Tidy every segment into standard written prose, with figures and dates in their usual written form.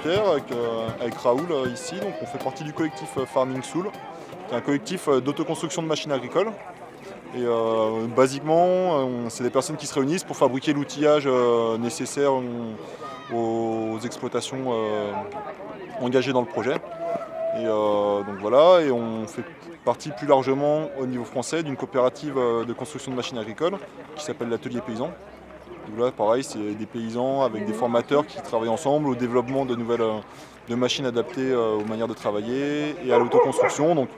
Saint-Pierre avec Raoul ici. Donc on fait partie du collectif Farming Soul, qui est un collectif d'autoconstruction de machines agricoles. Et basiquement, c'est des personnes qui se réunissent pour fabriquer l'outillage nécessaire aux exploitations engagées dans le projet. Et donc voilà, et on fait partie plus largement au niveau français d'une coopérative de construction de machines agricoles qui s'appelle l'Atelier Paysan. Donc là, pareil, c'est des paysans avec des formateurs qui travaillent ensemble au développement de nouvelles de machines adaptées aux manières de travailler et à l'autoconstruction. Donc,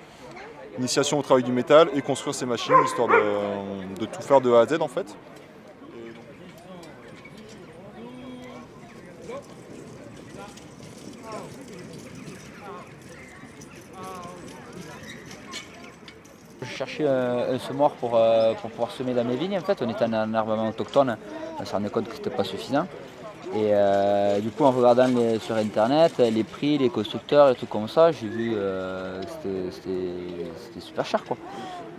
initiation au travail du métal et construire ces machines, histoire de tout faire de A à Z en fait. Je cherchais un semoir pour pouvoir semer dans mes vignes. En fait, on était en armement autochtone, on s'en rendait compte que ce n'était pas suffisant. Et du coup, en regardant sur internet les prix, les constructeurs et tout comme ça, j'ai vu que c'était super cher, quoi.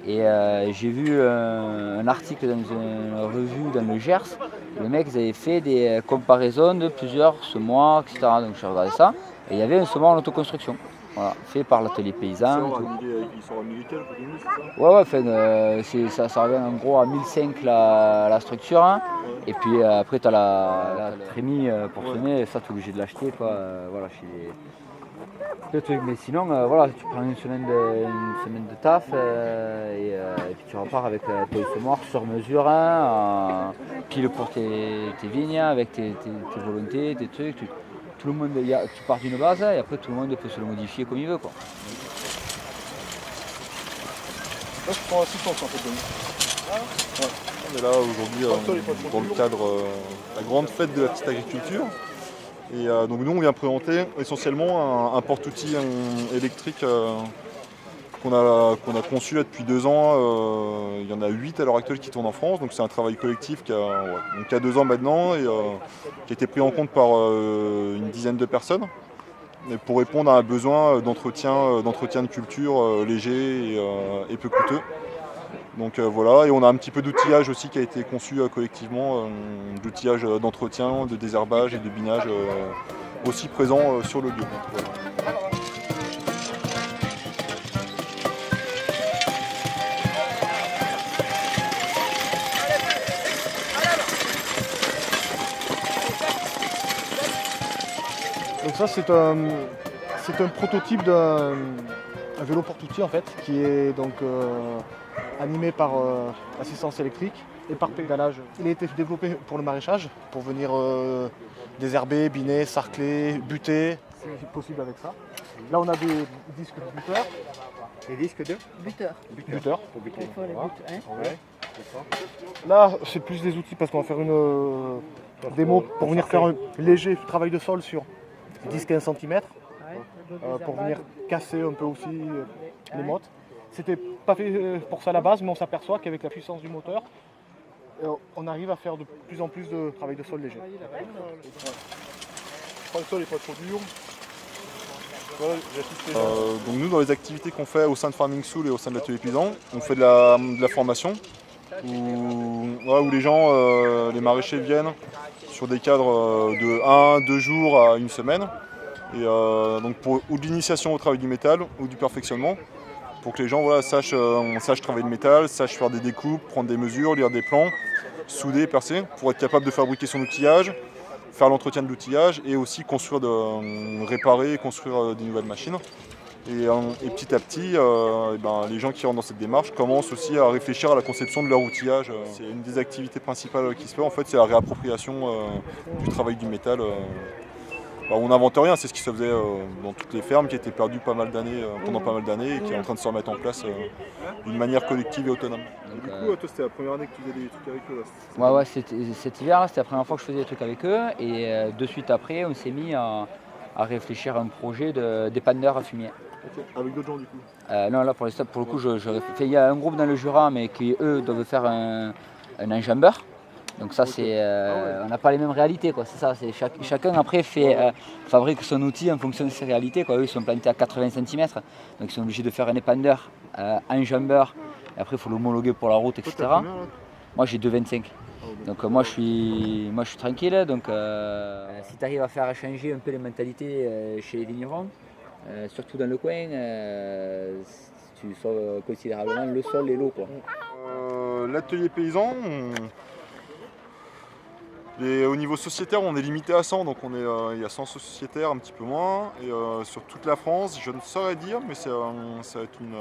Et j'ai vu un article dans une revue dans le Gers. Les mecs avaient fait des comparaisons de plusieurs semoirs, etc. Donc j'ai regardé ça. Et il y avait un semoir en autoconstruction. Voilà, fait par l'atelier paysan. Ils sont à 1000 c'est ça? Ouais, ça revient en gros à 1005 la structure. Hein. Ouais. Et puis après, tu as la trémie pour semer, ça tu es obligé de l'acheter. Voilà, chez les trucs. Mais sinon, voilà, tu prends une semaine de taf et puis tu repars avec ton semoir sur mesure, hein, pile pour tes vignes, avec tes volontés, tes trucs. Tout le monde, tu pars d'une base et après tout le monde peut se le modifier comme il veut, quoi. Là, je prends assistance en fait. Ouais. On est là aujourd'hui dans le cadre de la grande fête de la petite agriculture. Et donc nous on vient présenter essentiellement un porte-outils électrique qu'on a conçu là depuis 2 ans. Il y en a 8 à l'heure actuelle qui tournent en France, donc c'est un travail collectif qui a 2 ans maintenant et qui a été pris en compte par une dizaine de personnes pour répondre à un besoin d'entretien de culture léger et peu coûteux. Donc voilà, et on a un petit peu d'outillage aussi qui a été conçu collectivement, d'outillage d'entretien, de désherbage et de binage aussi présent sur le lieu. Voilà. Donc ça c'est un prototype d'un vélo porte-outils en fait, qui est donc animé par assistance électrique et par pédalage. Il a été développé pour le maraîchage, pour venir désherber, biner, sarcler, buter. C'est possible avec ça. Là on a des disques de buteur. Les disques de Buteur. Pour buter. Voilà. Ouais. Là c'est plus des outils parce qu'on va faire une démo pour venir faire un léger travail de sol sur 10-15 cm. Pour venir casser un peu aussi les mottes. C'était pas fait pour ça à la base, mais on s'aperçoit qu'avec la puissance du moteur, on arrive à faire de plus en plus de travail de sol léger. Le sol n'est pas trop dur. Donc nous, dans les activités qu'on fait au sein de Farming Soul et au sein de l'atelier paysan, on fait de la formation où les gens, les maraîchers viennent sur des cadres de 1-2 jours à 1 semaine. Et donc ou de l'initiation au travail du métal ou du perfectionnement, pour que les gens sachent travailler le métal, sachent faire des découpes, prendre des mesures, lire des plans, souder, percer, pour être capable de fabriquer son outillage, faire l'entretien de l'outillage et aussi réparer et construire des nouvelles machines. Et petit à petit, les gens qui rentrent dans cette démarche commencent aussi à réfléchir à la conception de leur outillage. C'est une des activités principales qui se fait, en fait, c'est la réappropriation du travail du métal. On n'invente rien, c'est ce qui se faisait dans toutes les fermes qui étaient perdues pendant pas mal d'années et qui est en train de se remettre en place d'une manière collective et autonome. Du coup, toi, c'était la première année que tu faisais des trucs avec eux là. Ouais, cet hiver, c'était la première fois que je faisais des trucs avec eux. Et de suite après, on s'est mis à réfléchir à un projet d'épandeur à fumier. Okay. Avec d'autres gens du coup Non, là pour le coup, il y a un groupe dans le Jura, mais qui eux doivent faire un enjambeur. Donc ça, c'est, on n'a pas les mêmes réalités, quoi. C'est ça. C'est chacun après fabrique son outil en fonction de ses réalités, quoi. Eux, ils sont plantés à 80 cm, donc ils sont obligés de faire un épandeur, enjambeur. Et après, il faut l'homologuer pour la route, etc. Toi, moi, j'ai 2,25. Donc moi je suis tranquille. Donc si tu arrives à faire changer un peu les mentalités chez les vignerons, surtout dans le coin, tu sauves considérablement le sol et l'eau, quoi. L'atelier paysan, au niveau sociétaire, on est limité à 100, donc il y a 100 sociétaires, un petit peu moins. Et sur toute la France, je ne saurais dire, mais ça va être une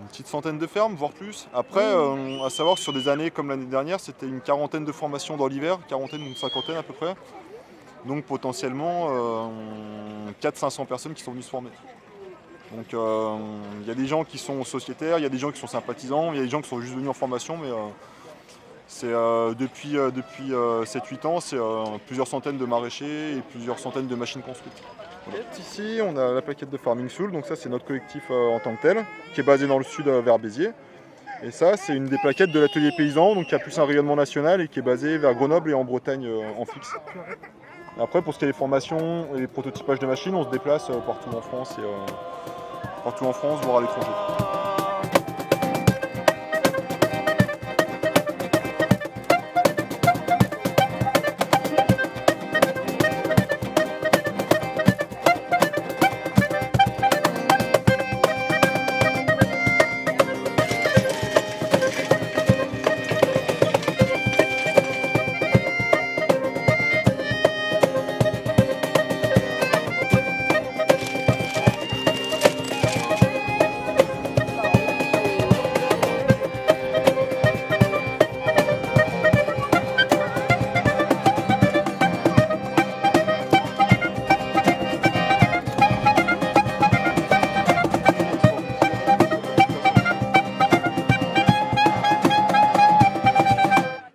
petite centaine de fermes, voire plus. Après, à savoir que sur des années comme l'année dernière, c'était une quarantaine de formations dans l'hiver, quarantaine ou une cinquantaine à peu près. Donc potentiellement 400-500 personnes qui sont venues se former. Donc il y a des gens qui sont sociétaires, il y a des gens qui sont sympathisants, il y a des gens qui sont juste venus en formation, mais depuis 7-8 ans, c'est plusieurs centaines de maraîchers et plusieurs centaines de machines construites. Voilà. Ici, on a la plaquette de Farming Soul, donc ça c'est notre collectif en tant que tel, qui est basé dans le sud vers Béziers. Et ça, c'est une des plaquettes de l'atelier paysan, donc qui a plus un rayonnement national et qui est basé vers Grenoble et en Bretagne en fixe. Après, pour ce qui est des formations et les prototypages de machines, on se déplace partout en France, voire à l'étranger.